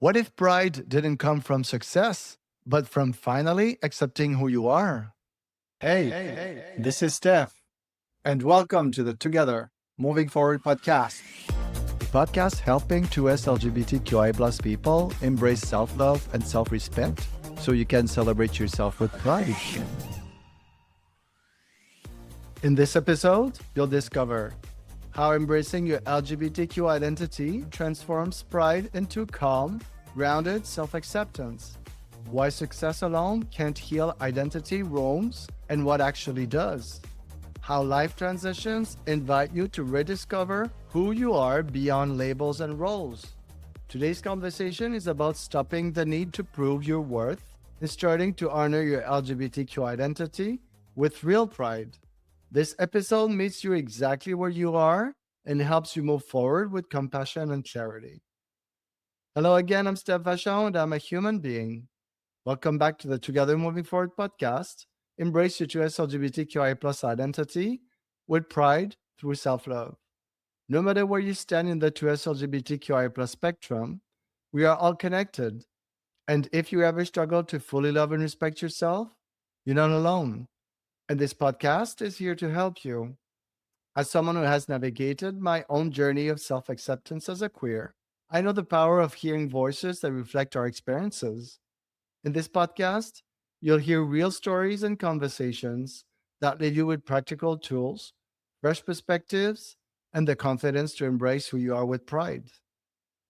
What if pride didn't come from success, but from finally accepting who you are? Hey, this is Stef, and welcome to the Together Moving Forward podcast. A podcast helping 2S LGBTQI plus people embrace self love and self respect so you can celebrate yourself with pride. In this episode, you'll discover how embracing your LGBTQ identity transforms pride into calm, grounded self acceptance, why success alone can't heal identity wounds, and what actually does, how life transitions invite you to rediscover who you are beyond labels and roles. Today's conversation is about stopping the need to prove your worth and starting to honor your LGBTQ identity with real pride. This episode meets you exactly where you are and helps you move forward with compassion and clarity. Hello again, I'm Stef and I'm a human being. Welcome back to the Together Moving Forward podcast. Embrace your 2S LGBTQI plus identity with pride through self-love. No matter where you stand in the 2S LGBTQI plus spectrum, we are all connected. And if you ever struggle to fully love and respect yourself, you're not alone. And this podcast is here to help you. As someone who has navigated my own journey of self acceptance as a queer, I know the power of hearing voices that reflect our experiences. In this podcast, you'll hear real stories and conversations that leave you with practical tools, fresh perspectives, and the confidence to embrace who you are with pride.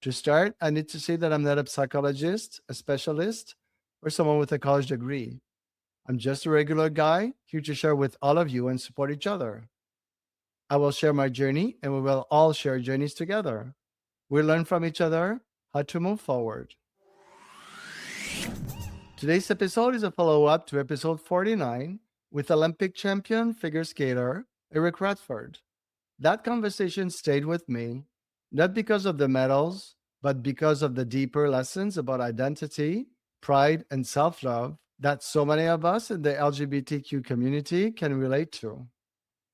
To start, I need to say that I'm not a psychologist, a specialist, or someone with a college degree. I'm just a regular guy here to share with all of you and support each other. I will share my journey and we will all share journeys together. We learn from each other how to move forward. Today's episode is a follow up to episode 49 with Olympic champion figure skater Eric Radford. That conversation stayed with me, not because of the medals, but because of the deeper lessons about identity, pride, and self love that so many of us in the LGBTQ community can relate to.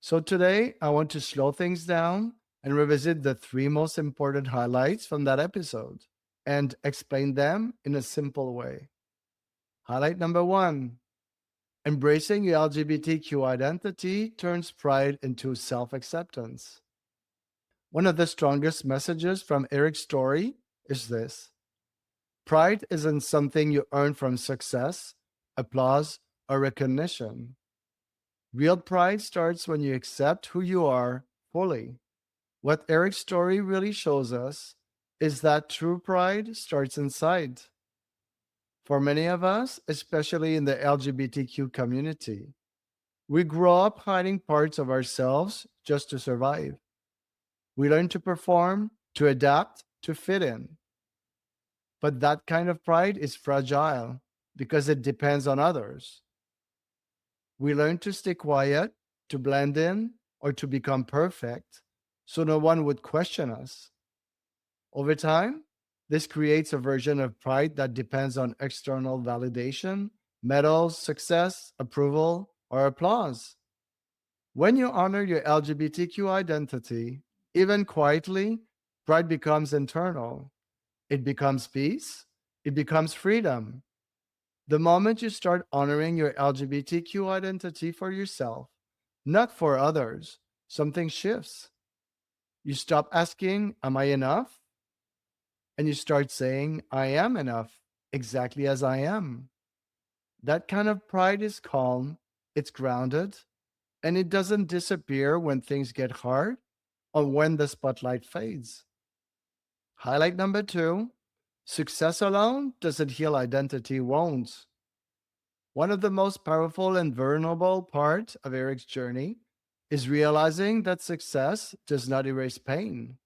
So today, I want to slow things down and revisit the three most important highlights from that episode and explain them in a simple way. Highlight number one: embracing your LGBTQ identity turns pride into self acceptance. One of the strongest messages from Eric's story is this: pride isn't something you earn from success, applause, or recognition. Real pride starts when you accept who you are fully. What Eric's story really shows us is that true pride starts inside. For many of us, especially in the LGBTQ community, we grow up hiding parts of ourselves just to survive. We learn to perform, to adapt, to fit in. But that kind of pride is fragile because it depends on others. We learn to stay quiet, to blend in, or to become perfect so no one would question us. Over time, this creates a version of pride that depends on external validation, medals, success, approval, or applause. When you honor your LGBTQ identity, even quietly, pride becomes internal. It becomes peace. It becomes freedom. The moment you start honoring your LGBTQ identity for yourself, not for others, something shifts. You stop asking, am I enough? And you start saying, I am enough, exactly as I am. That kind of pride is calm, it's grounded, and it doesn't disappear when things get hard or when the spotlight fades. Highlight number two: success alone doesn't heal identity wounds. One of the most powerful and vulnerable parts of Eric's journey is realizing that success does not erase pain.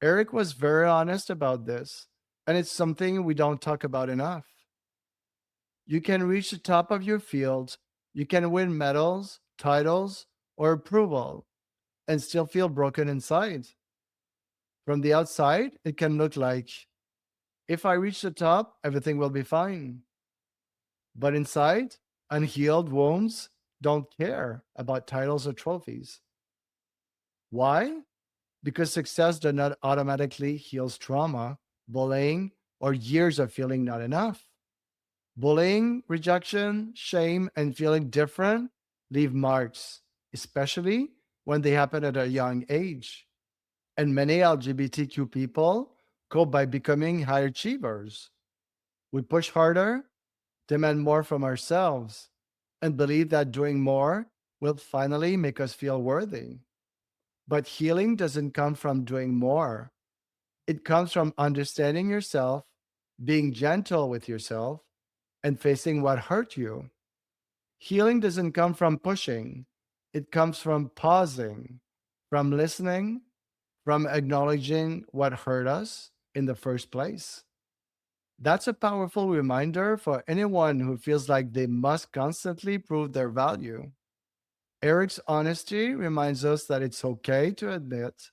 Eric was very honest about this, and it's something we don't talk about enough. You can reach the top of your field, you can win medals, titles, or approval, and still feel broken inside. From the outside, it can look like, if I reach the top, everything will be fine. But inside, unhealed wounds don't care about titles or trophies. Why? Because success does not automatically heal trauma, bullying, or years of feeling not enough. Bullying, rejection, shame, and feeling different leave marks, especially when they happen at a young age. And many LGBTQ people cope by becoming high achievers. We push harder, demand more from ourselves, and believe that doing more will finally make us feel worthy. But healing doesn't come from doing more, it comes from understanding yourself, being gentle with yourself, and facing what hurt you. Healing doesn't come from pushing, it comes from pausing, from listening, from acknowledging what hurt us in the first place. That's a powerful reminder for anyone who feels like they must constantly prove their value. Eric's honesty reminds us that it's okay to admit,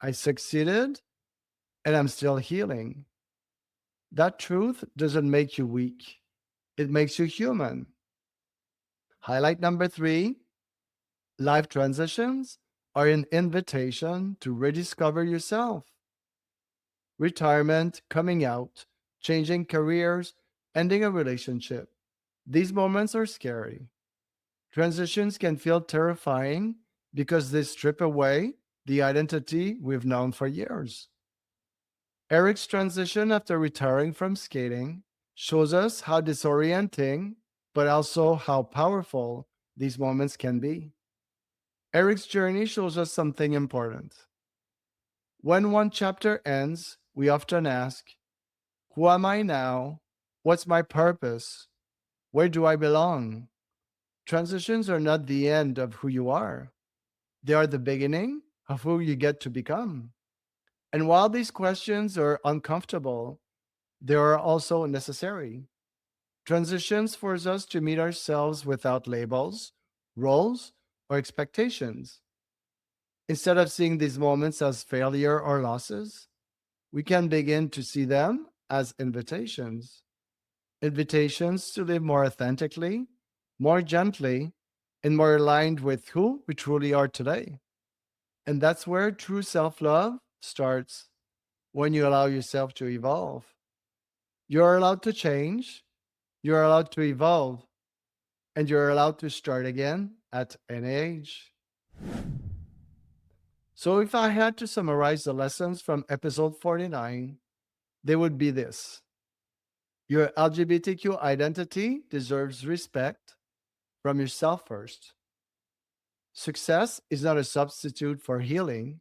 I succeeded and I'm still healing. That truth doesn't make you weak, it makes you human. Highlight number three: life transitions are an invitation to rediscover yourself. Retirement, coming out, changing careers, ending a relationship. These moments are scary. Transitions can feel terrifying because they strip away the identity we've known for years. Eric's transition after retiring from skating shows us how disorienting, but also how powerful these moments can be. Eric's journey shows us something important. When one chapter ends, we often ask, who am I now? What's my purpose? Where do I belong? Transitions are not the end of who you are, they are the beginning of who you get to become. And while these questions are uncomfortable, they are also necessary. Transitions force us to meet ourselves without labels, roles, or expectations. Instead of seeing these moments as failure or losses, we can begin to see them as invitations. Invitations to live more authentically, more gently, and more aligned with who we truly are today. And that's where true self love starts, when you allow yourself to evolve. You're allowed to change, you're allowed to evolve, and you're allowed to start again at any age. So, if I had to summarize the lessons from episode 49, they would be this: your LGBTQ identity deserves respect from yourself first. Success is not a substitute for healing,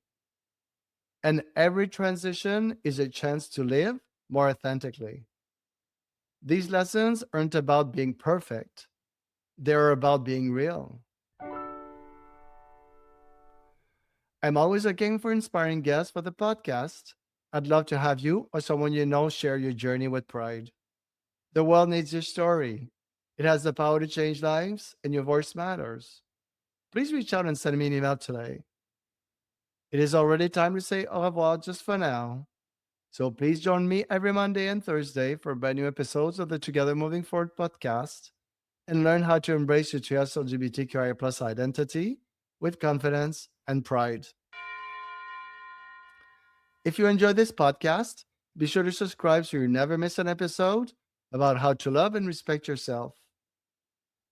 and every transition is a chance to live more authentically. These lessons aren't about being perfect, they're about being real. I'm always looking for inspiring guests for the podcast. I'd love to have you or someone you know share your journey with pride. The world needs your story. It has the power to change lives, and your voice matters. Please reach out and send me an email today. It is already time to say au revoir just for now. So please join me every Monday and Thursday for brand new episodes of the Together Moving Forward podcast and learn how to embrace your trans LGBTQIA plus identity with confidence and pride. If you enjoyed this podcast, be sure to subscribe so you never miss an episode about how to love and respect yourself.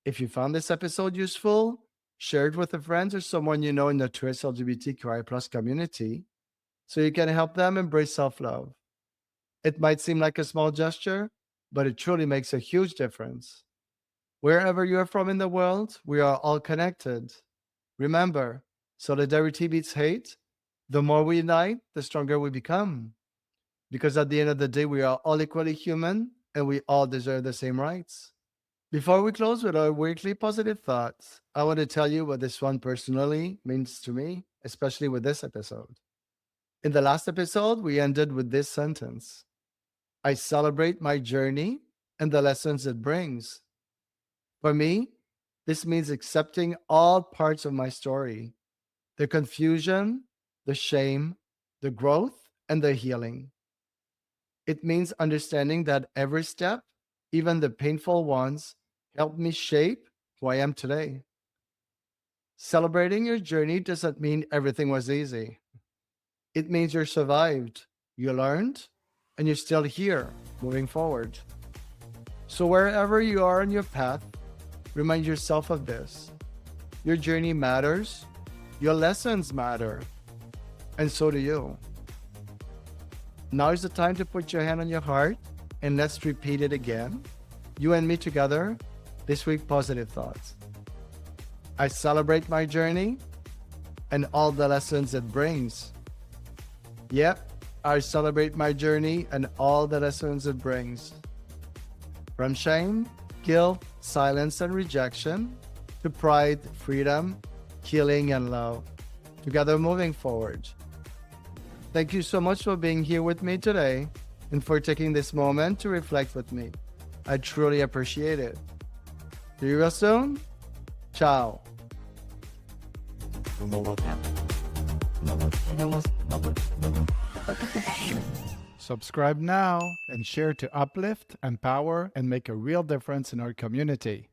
If you found this episode useful, share it with a friend or someone you know in the trans LGBTQIA plus community so you can help them embrace self love. It might seem like a small gesture, but it truly makes a huge difference. Wherever you are from in the world, we are all connected. Remember, solidarity beats hate. The more we unite, the stronger we become. Because at the end of the day, we are all equally human and we all deserve the same rights. Before we close with our weekly positive thoughts, I want to tell you what this one personally means to me, especially with this episode. In the last episode, we ended with this sentence: I celebrate my journey and the lessons it brings. For me, this means accepting all parts of my story: the confusion, the shame, the growth, and the healing. It means understanding that every step, even the painful ones, helped me shape who I am today. Celebrating your journey doesn't mean everything was easy. It means you survived, you learned, and you're still here, moving forward. So wherever you are on your path, remind yourself of this. Your journey matters, your lessons matter, and so do you. Now is the time to put your hand on your heart, and let's repeat it again. You and me together, this week, positive thoughts. I celebrate my journey and all the lessons it brings. Yep, I celebrate my journey and all the lessons it brings. From shame, guilt, silence, and rejection, to pride, freedom, healing, and love. Together moving forward. Thank you so much for being here with me today and for taking this moment to reflect with me. I truly appreciate it. See you real soon. Ciao. Subscribe now and share to uplift, empower, and make a real difference in our community.